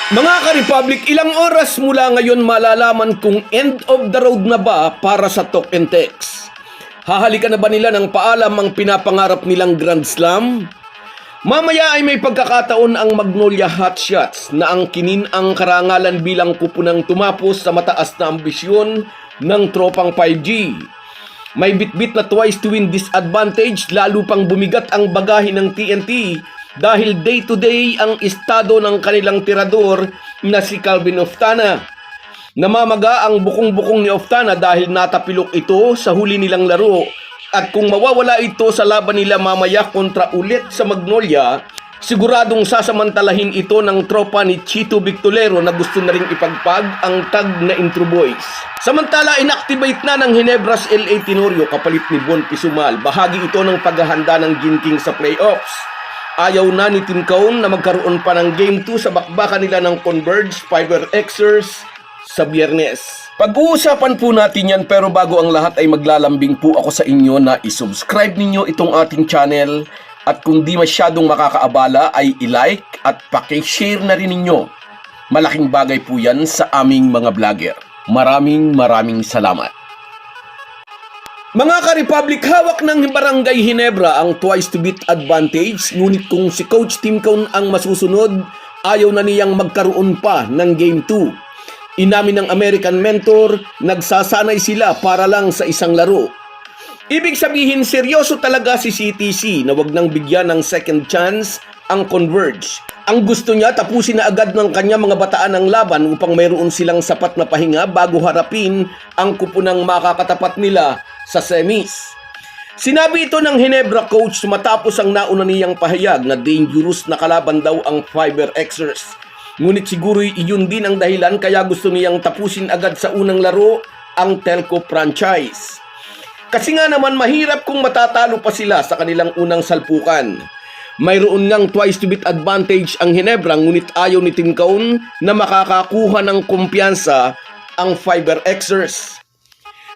Mga ka-Republic, ilang oras mula ngayon malalaman kung end of the road na ba para sa talk and text? Hahalikan na ba nila ng paalam ang pinapangarap nilang Grand Slam? Mamaya ay may pagkakataon ang Magnolia Hotshots na angkinin ang karangalan bilang kupunang tumapos sa mataas na ambisyon ng tropang 5G. May bitbit na twice to win disadvantage, lalo pang bumigat ang bagahe ng TNT dahil day-to-day ang estado ng kanilang tirador na si Calvin Oftana. Namamaga ang bukong-bukong ni Oftana dahil natapilok ito sa huli nilang laro, at kung mawawala ito sa laban nila mamaya kontra ulit sa Magnolia, siguradong sasamantalahin ito ng tropa ni Chito Victolero na gusto na ring ipagpag ang tag na Intro Boys. Samantala, inactivate na ng Ginebras LA Tenorio kapalit ni Bon Pisumal. Bahagi ito ng paghahanda ng Ginting sa playoffs. Ayaw na ni Tim Cone na magkaroon pa ng Game 2 sa bakbakan nila ng Converge Fiber Xers sa Biyernes. Pag-uusapan po natin yan, pero bago ang lahat ay maglalambing po ako sa inyo na isubscribe ninyo itong ating channel, at kung di masyadong makakaabala ay i-like at paki-share na rin ninyo. Malaking bagay po yan sa aming mga vlogger. Maraming salamat. Mga ka-Republic, hawak ng Barangay Ginebra ang twice to beat advantage, ngunit kung si Coach Tim Cone ang masusunod, ayaw na niyang magkaroon pa ng Game 2. Inamin ng American mentor, nagsasanay sila para lang sa isang laro. Ibig sabihin, seryoso talaga si CTC na wag nang bigyan ng second chance ang Converge. Ang gusto niya, tapusin na agad ng kanya mga bataan ng laban upang mayroon silang sapat na pahinga bago harapin ang kupunang makakatapat nila sa semis. Sinabi ito ng Ginebra coach matapos ang nauna niyang pahayag na dangerous na kalaban daw ang Fiber Xers. Ngunit siguro iyon din ang dahilan kaya gusto niyang tapusin agad sa unang laro ang Telco franchise. Kasi nga naman mahirap kung matatalo pa sila sa kanilang unang salpukan. Mayroon ngang twice to beat advantage ang Ginebra, ngunit ayaw ni Tim Cone na makakakuha ng kumpiyansa ang Fiber Xers.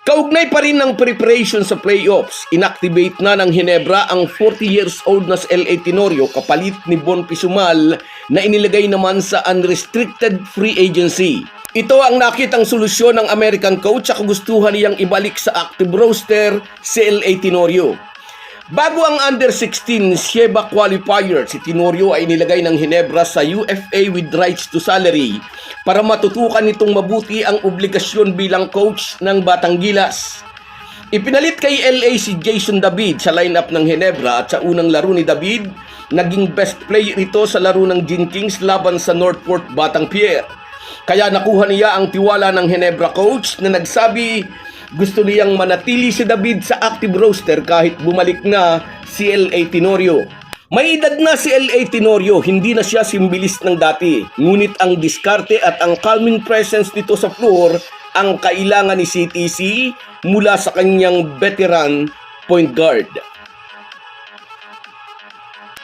Kaugnay pa rin ng preparation sa playoffs, inactivate na ng Ginebra ang 40 years old na LA Tenorio kapalit ni Bon Pisumal na inilagay naman sa unrestricted free agency. Ito ang nakitang solusyon ng American coach sa kagustuhan niyang ibalik sa active roster si LA Tenorio. Bago ang under-16 Sheba qualifier, si Tenorio ay nilagay ng Ginebra sa UFA with rights to salary para matutukan nitong mabuti ang obligasyon bilang coach ng Batang Gilas. Ipinalit kay LA si Jason David sa lineup ng Ginebra, at sa unang laro ni David, naging best player ito sa laro ng Ginkings laban sa Northport Batang Pier. Kaya nakuha niya ang tiwala ng Ginebra coach na nagsabi gusto niyang manatili si David sa active roster kahit bumalik na si LA Tenorio. May edad na si LA Tenorio, hindi na siya simbilis ng dati. Ngunit ang diskarte at ang calming presence nito sa floor ang kailangan ni CTC mula sa kanyang veteran point guard.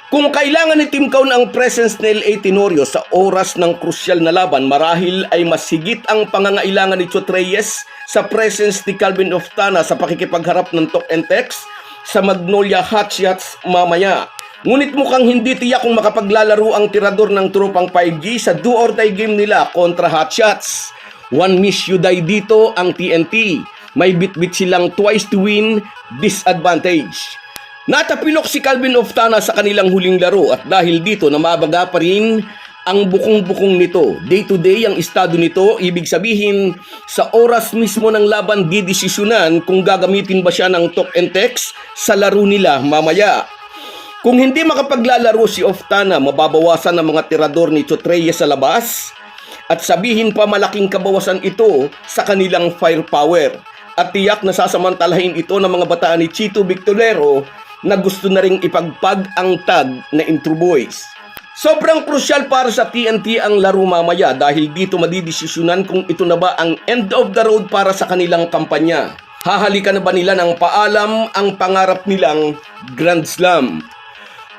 Kung kailangan ni Tim Cone ang presence ni LA Tenorio sa oras ng krusyal na laban, marahil ay mas higit ang pangangailangan ni Chot Reyes sa presence ni Calvin Oftana sa pakikipagharap ng talk and text sa Magnolia Hotshots mamaya. Ngunit mukhang hindi tiyak kung makapaglalaro ang tirador ng tropang 5G sa do-or-die game nila kontra Hotshots. One miss you die dito ang TNT. May bit-bit silang twice to win disadvantage. Natapilok si Calvin Oftana sa kanilang huling laro, at dahil dito namabaga pa rin ang bukong-bukong nito. Day-to-day ang estado nito, ibig sabihin sa oras mismo ng laban didesisyonan kung gagamitin ba siya ng talk and text sa laro nila mamaya. Kung hindi makapaglalaro si Oftana, mababawasan ang mga tirador ni Chot Reyes sa labas, at sabihin pa malaking kabawasan ito sa kanilang firepower. At tiyak na sasamantalahin ito ng mga bataan ni Chito Victolero na gusto na ring ipagpag ang tag na Intro Boys. Sobrang krusyal para sa TNT ang laro mamaya dahil dito madidesisyonan kung ito na ba ang end of the road para sa kanilang kampanya. Hahalikan na ba nila ng paalam ang pangarap nilang Grand Slam?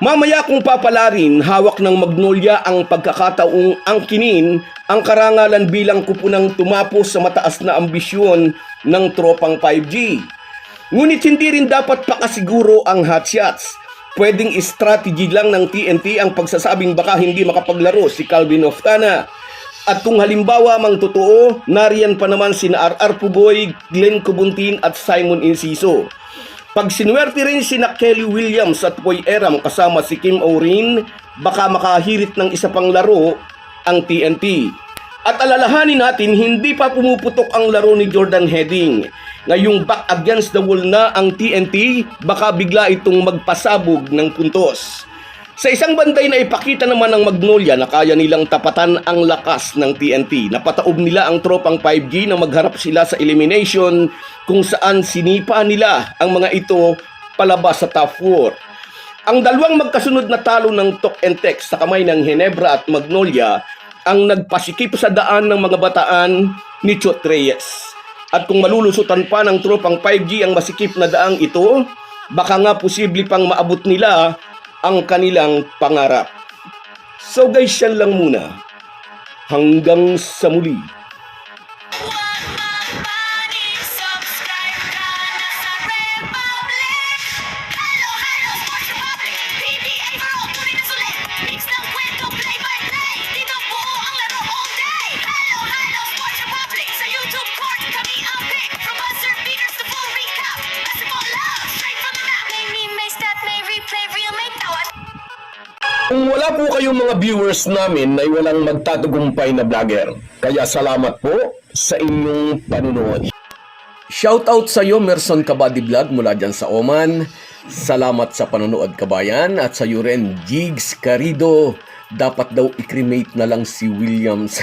Mamaya kung papalarin, hawak ng Magnolia ang pagkakataong angkinin ang karangalan bilang kupunang tumapos sa mataas na ambisyon ng tropang 5G. Ngunit hindi rin dapat pakasiguro ang hotshots. Pwedeng strategy lang ng TNT ang pagsasabing baka hindi makapaglaro si Calvin Oftana. At kung halimbawa mang totoo, nariyan pa naman sina R.R. Pugoy, Glenn Cubuntin at Simon Inciso. Pag sinuwerte rin sina Kelly Williams at Boy Eram kasama si Kim Orin, baka makahirit ng isa pang laro ang TNT. At alalahanin natin, hindi pa pumuputok ang laro ni Jordan Heading. Ngayong back against the wall na ang TNT, baka bigla itong magpasabog ng puntos. Sa isang banday na ipakita naman ng Magnolia na kaya nilang tapatan ang lakas ng TNT. Napataob nila ang tropang 5G na magharap sila sa elimination kung saan sinipa nila ang mga ito palabas sa top 4. Ang dalawang magkasunod na talo ng Tok and Tex sa kamay ng Ginebra at Magnolia ang nagpasikip sa daan ng mga bataan ni Chot Reyes. At kung malulusutan pa ng tropang 5G ang masikip na daang ito, baka nga posible pang maabot nila ang kanilang pangarap. So guys, yan lang muna. Hanggang sa muli. Kung wala po kayong mga viewers namin ay walang magtatagumpay na vlogger. Kaya salamat po sa inyong panunood. Shoutout sa iyo, Merson Kabady Vlog mula dyan sa Oman. Salamat sa panonood, kabayan. At sa iyo rin, Jigs Carido. Dapat daw i-cremate na lang si Williams.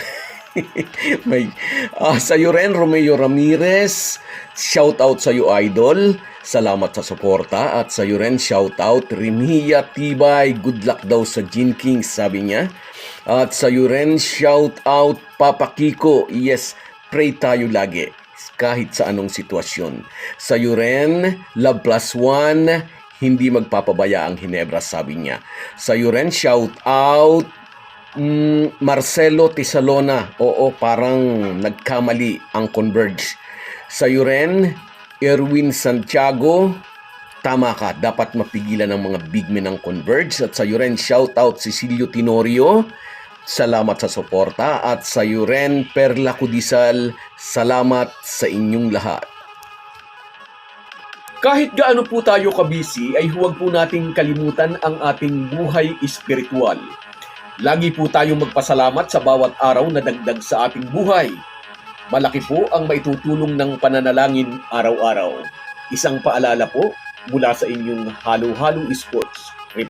Sa iyo rin, Romeo Ramirez. Shoutout sa iyo, Idol. Salamat sa suporta. At sa iyo rin, shoutout Rimia Tibay. Good luck daw sa Gin Kings, sabi niya. At sa iyo rin, shoutout Papa Kiko. Yes, pray tayo lagi kahit sa anong sitwasyon. Sa iyo rin, Love Plus One. Hindi magpapabaya ang Ginebra, sabi niya. Sa iyo rin, shoutout Marcelo Tisalona. Oo, parang nagkamali ang Converge. Sa iyo rin, Erwin Santiago, tama ka, dapat mapigilan ng mga big men ng Converge. At sa iyo rin, shoutout Cecilio Tenorio, salamat sa suporta. At sa iyo rin, Perla Kudisal, salamat sa inyong lahat. Kahit gaano po tayo kabisi, ay huwag po nating kalimutan ang ating buhay espiritual. Lagi po tayong magpasalamat sa bawat araw na dagdag sa ating buhay. Malaki po ang maitutulong ng pananalangin araw-araw. Isang paalala po mula sa inyong Halo-Halo Sports.